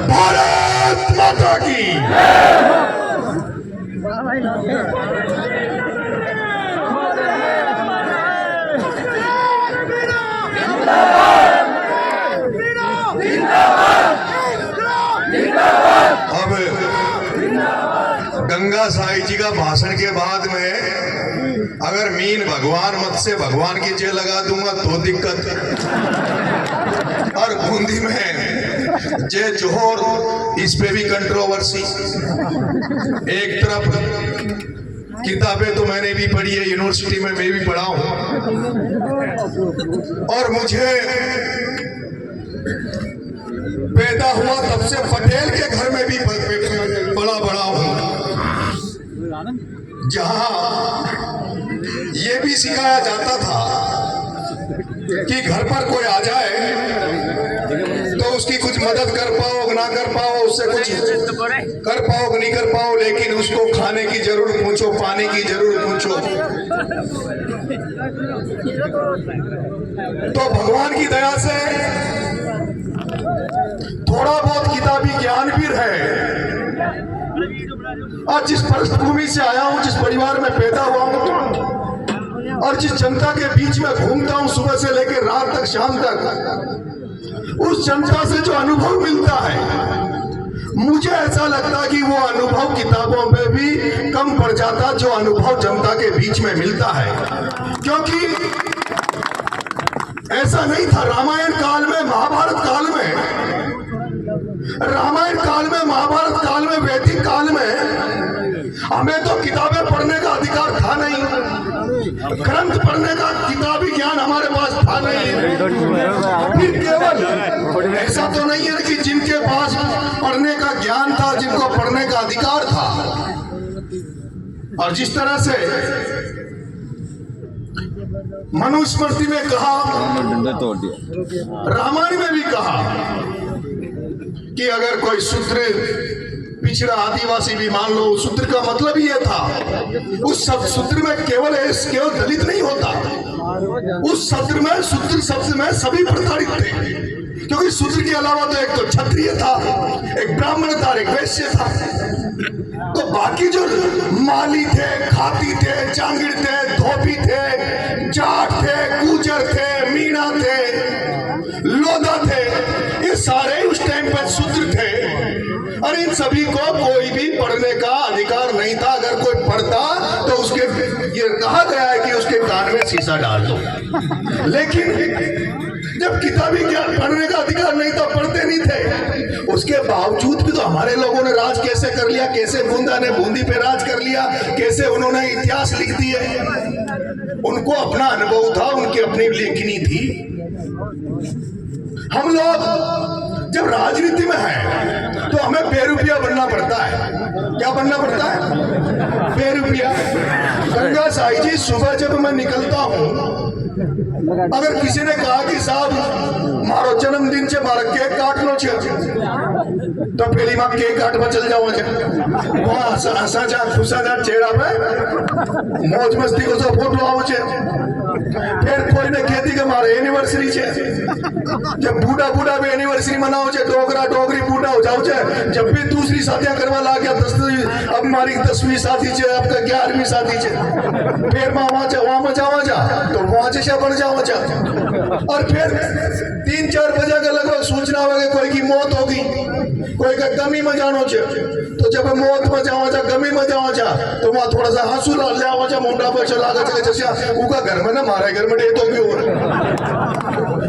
भारत माता की। अब गंगा साई जी का भाषण के बाद में अगर मीन भगवान मत से भगवान की जय लगा दूंगा तो दिक्कत, और बूंदी में जय जोहर इस पे भी कंट्रोवर्सी। एक तरफ किताबें तो मैंने भी पढ़ी है, यूनिवर्सिटी में मैं भी पढ़ा हूं, और मुझे पैदा हुआ तब से पटेल के घर में भी बड़ा हूं, जहां ये भी सिखाया जाता था कि घर पर कोई आ जाए तो उसकी कुछ मदद कर पाओ ना कर पाओ, उससे कुछ कर पाओ नहीं कर पाओ, लेकिन उसको खाने की जरूर पूछो, पानी की जरूर पूछो। तो भगवान की दया से थोड़ा बहुत किताबी ज्ञान भी है, और जिस पृष्ठभूमि से आया हूं, जिस परिवार में पैदा हुआ हूं, और जिस जनता के बीच में घूमता हूं सुबह से लेकर रात तक, शाम तक, उस जनता से जो अनुभव मिलता है, मुझे ऐसा लगता कि वो अनुभव किताबों में भी कम पड़ जाता जो अनुभव जनता के बीच में मिलता है। क्योंकि ऐसा नहीं था रामायण काल में, महाभारत काल में, रामायण काल में, महाभारत काल में, वैदिक काल में हमें तो किताबें पढ़ने का अधिकार था नहीं, ग्रंथ पढ़ने का किताबी ज्ञान हमारे पास था नहीं। फिर केवल ऐसा तो नहीं है कि जिनके पास पढ़ने का ज्ञान था, जिनको पढ़ने का अधिकार था, और जिस तरह से मनुस्मृति में कहा, रामायण में भी कहा कि अगर कोई शूद्र, पिछड़ा, आदिवासी भी मान लो, शूद्र का मतलब ये था, उस शूद्र में केवल दलित नहीं होता, उस शूद्र शब्द में सभी प्रताड़ित थे, क्योंकि शूद्र के अलावा तो एक तो क्षत्रिय था, एक ब्राह्मण था, एक वैश्य था, तो बाकी जो माली थे, खाती थे, जांगिड़ थे, धोबी थे, जाट थे, गुजर थे, मीणा थे, लोधा थे, ये सारे उस टाइम पर शूद्र थे, और इन सभी को कोई भी पढ़ने का अधिकार नहीं था। अगर कोई पढ़ता तो उसके, ये कहा गया है कि उसके कान में शीशा डाल दो। लेकिन जब किताबी ज्ञान पढ़ने का अधिकार नहीं था, पढ़ते नहीं थे, उसके बावजूद भी तो हमारे लोगों ने राज कैसे कर लिया, कैसे बूंदा ने बूंदी पे राज कर लिया, कैसे उन्होंने इतिहास लिख दिए। उनको अपना अनुभव था, उनकी अपनी लेखनी थी। हम लोग जब राजनीति में है तो हमें बेरुपया बनना पड़ता है। क्या बनना पड़ता है? बेरुपया। गंगा साई जी, सुबह जब मैं निकलता हूँ, अगर किसी ने कहा कि साहब मारो जन्मदिन से मारा केक काट लो छे, तो पहली बार केक काटवा चल जाओ छे, वहां हंसा जा खुशा जा चेहरा पे मौज मस्ती को जो फोटो आओ छे। फिर कोई ने कहती कि मारे एनिवर्सरी छे, जब बूढ़ा बूढ़ा भी एनिवर्सरी मनाओ छे, डोगरा डोगरी बूढ़ा हो जाओ छे, जब भी दूसरी शादियां करवा ला गया, अब हमारी 10वीं शादी छे, आपका 11वीं शादी छे, फिर वहां में जावा जा तो वहां जैसा बन जाओ जा, और फिर 3-4 बजे के लगभग सूचना होगी कोई की मौत होगी, कोई का गमी में जानो छे, तो जब मौत में जावा जा, गमी में जावा जा, तो वहां थोड़ा सा हंसू लाल जावा जा, मुंडा पर चला गया जैसे उनका घर में ना मारे घर में डेथ होगी, और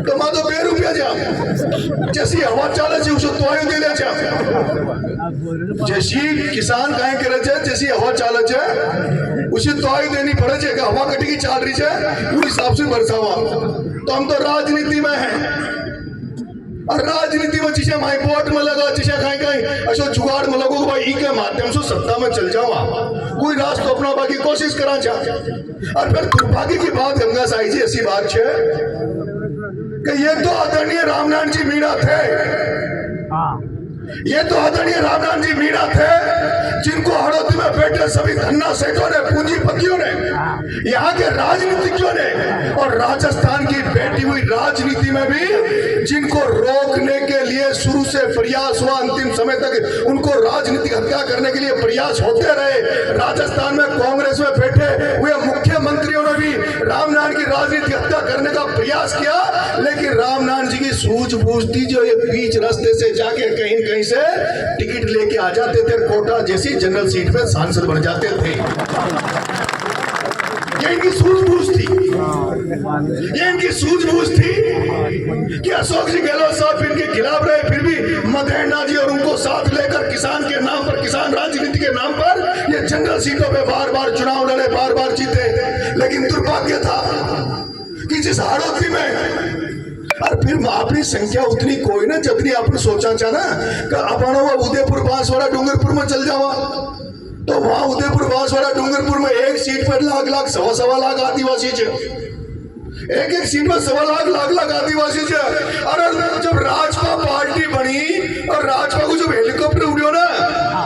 तो मां तो बेरुपया जा, जैसी हवा चाले छे उसको तोय दे ले जा, जैसी किसान कहीं करे छे, जैसी हवा चाले छे उसे तोय देनी पड़े छे, कि हवा कटी चाल रही है उस हिसाब से बरसावा। तो हम तो राजनीति में हैं, और राजनीति में जिसे माई वोट में लगा, जिसे कहीं कहीं ऐसा जुगाड़ में लगो भाई ई के माध्यम से सत्ता में चल जावा, कोई रास्ता अपना बाकी कोशिश करा चाहे। और फिर दुर्भाग्य की बात गंगा साई जी ऐसी बात है कि ये तो आदरणीय रामनारायण जी मीणा थे, ये तो आदरणीय रामनारायण जी मीणा थे, जिनको हड़ौती में बैठे सभी धन्ना सेठों ने, पूंजीपतियों ने, यहाँ के राजनीतिज्ञों ने, और राजस्थान की बैठी हुई राजनीति में भी जिनको रोकने के लिए ये शुरू से प्रयास हुआ, अंतिम समय तक उनको राजनीतिक हत्या करने के लिए प्रयास होते रहे। राजस्थान में कांग्रेस में बैठे हुए मुख्यमंत्रियों ने भी रामनारायण की राजनीतिक हत्या करने का प्रयास किया, लेकिन रामनारायण जी की सूझबूझ थी जो ये बीच रास्ते से जाके कहीं कहीं से टिकट लेके आ जाते थे, कोटा जैसी जनरल सीट पे सांसद बन जाते थे। ये इनकी सूझबूझ थी, ये इनकी सूझबूझ थी कि अशोक जी गहलोत साहब इनके खिलाफ रहे, फिर भी मदेना जी और उनको साथ लेकर किसान के नाम पर, किसान राजनीति के नाम पर ये जनरल सीटों पे बार बार चुनाव लड़े, बार बार जीते। लेकिन दुर्भाग्य था कि जिस हाड़ोती में और फिर अपनी संख्या उतनी कोई ना जितनी आपने सोचा था ना कि अपना वो उदयपुर बांसवाड़ा डूंगरपुर में चल जावा, तो वहां उदयपुर बांसवाड़ा डूंगरपुर में एक सीट पर लाख सवा लाख आदिवासी थे, एक सीट में सवा लाख आदिवासी थे। अरे जब राजपा पार्टी बनी और राजपा को जब हेलीकॉप्टर उड़ियो ना,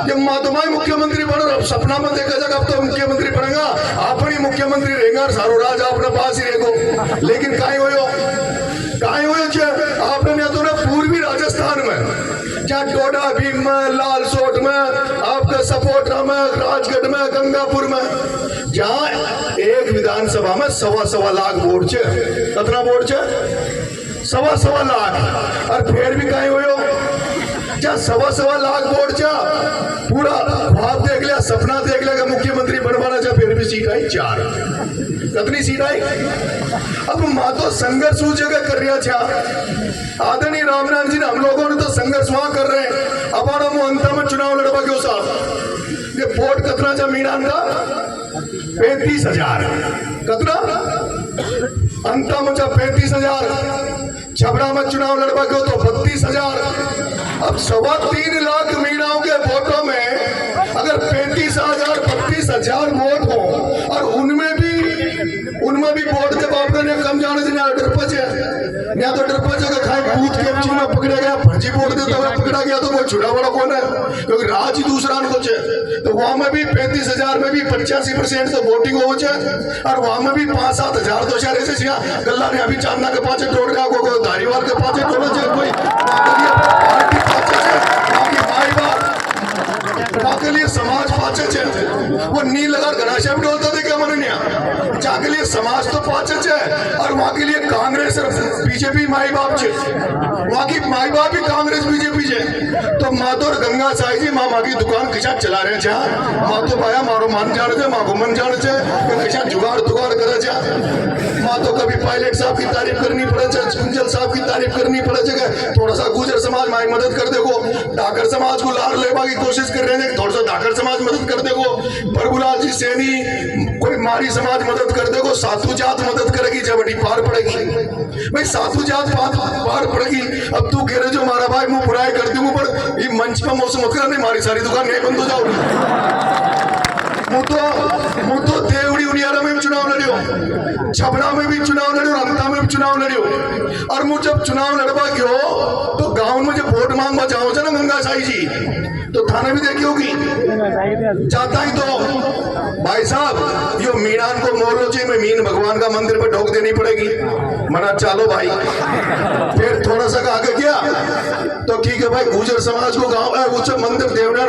जब मातुमाई मुख्यमंत्री बनो, अब सपना में देखा जाएगा अब तो मुख्यमंत्री बनेगा, अपनी मुख्यमंत्री रहेगा, सारो राज अपने पास ही रहेगो। लेकिन काहे हो आपने तो ना पूर्वी राजस्थान में, जहाँ डोडा भीम में, लालसोट में, आपका सपोटा में, राजगढ़ में, गंगापुर में, जहाँ एक विधानसभा में सवा लाख वोट छे। कितना वोट छे? सवा लाख। और फिर भी कहीं हो जहाँ सवा लाख वोट छे, पूरा ख्वाब देख लिया, सपना देख लिया कि मुख्यमंत्री बनवाना चाहे, फिर भी सीट आई 4। कितनी सीट आई? अब मातो संघर्ष उस जगह कर रहा था। आदरणीय रामनारायण जी ने, हम लोगों ने तो संघर्ष वहां कर रहे हैं। अब अंत में चुनाव लड़वा क्यों साहब? ये वोट कितना था मीणान का? 35,000। कितना? अंत में 35,000। छबड़ा में चुनाव लड़वा क्यों तो 32,000। अब 3.25 लाख मीणाओं के वोटों में अगर 35,000 32,000 वोट हो और उनमें भी वोट जब आपने कम जाने से डरपच है, या तो डरपच है खाए बूथ कैप्चर में पकड़ा गया, फर्जी वोट देता हुआ पकड़ा गया, तो वो छुड़ा वाला कौन है? क्योंकि राज ही दूसरा कुछ है। तो वहां में भी 35,000 में भी 85% तो वोटिंग हो जाए, और वहां में भी 5-7 हजार तो शायद ऐसे गल्ला ने अभी चांदना के पाचे तोड़ गया, कोई धारीवाल के पाचे तोड़ जाए, कोई के लिए समाज पाचे छे, वो नी लगा घनाशा भी डोलता थे क्या मन जहाँ के लिए समाज तो पाचे छे, और वहाँ के लिए कांग्रेस बीजेपी माई बाप छे, वहाँ की माई बाप भी कांग्रेस बीजेपी छे। तो मातो गंगा साई जी माँ की दुकान खिचा चला रहे छे, मातो भाया मारो मन जाने छे, माँ को मन जाने छे, खिचा जुगाड़ करे छे। मातो कभी पायलट साहब की तारीफ करनी पड़े छे, कुंजल साहब की तारीफ करनी पड़े छे, थोड़ा सा गुजर समाज माई मदद कर देखो, डाकर समाज को लार लेवा की कोशिश कर रहे हैं, थोड़ा सा डाकर समाज मदद कर देखो, प्रभुलाल जी सैनी कोई मारी समाज मदद कर देखो, साधु जात मदद करेगी, जबड़ी पार पड़ेगी। भाई साधु जात पार पड़ेगी। अब तू कह रहे जो मारा भाई मुंह बुराई कर दूंगा, पर ये मंच पर मौसम मत नहीं, मारी सारी दुकान नहीं बंद हो जाओगी। मुझे देवड़ी उनियारा में भी चुनाव लड़ियो, छबड़ा में भी चुनाव लड़ियो, अंता में भी चुनाव लड़ियो। और मुझे जब चुनाव लड़वा क्यों तो गांव में जब वोट मांगवा जाओ ना गंगा साई जी, तो थाने भी देखी होगी, जाता ही तो भाई साहब यो मीणान को मोलो जी में मीन भगवान का मंदिर पर ढोक देनी पड़ेगी, मना चालो भाई। फिर थोड़ा सा आगे किया तो ठीक है भाई, गुजर समाज को गांव मंदिर देवनार